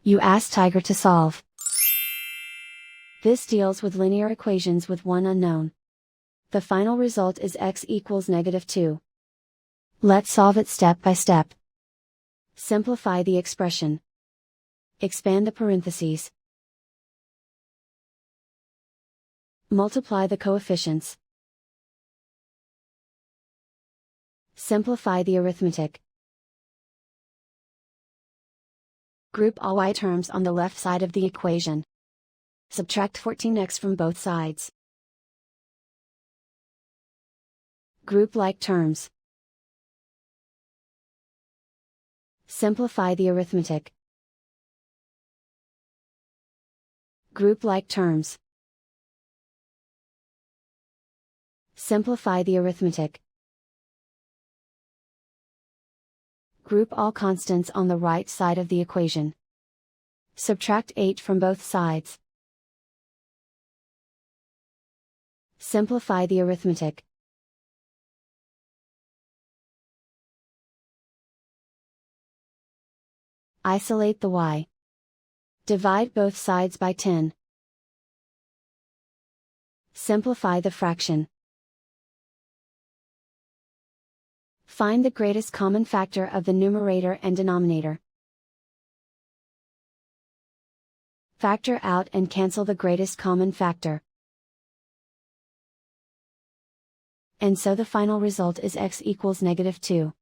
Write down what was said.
You ask Tiger to solve. This deals with linear equations with one unknown. The final result is x equals -2. Let's solve it step by step. Simplify the expression. Expand the parentheses. Multiply the coefficients. Simplify the arithmetic. Group all y terms on the left side of the equation. Subtract 14x from both sides. Group like terms. Simplify the arithmetic. Group like terms. Simplify the arithmetic. Group all constants on the right side of the equation. Subtract 8 from both sides. Simplify the arithmetic. Isolate the y. Divide both sides by 10. Simplify the fraction. Find the greatest common factor of the numerator and denominator. Factor out and cancel the greatest common factor. And so the final result is x equals -2.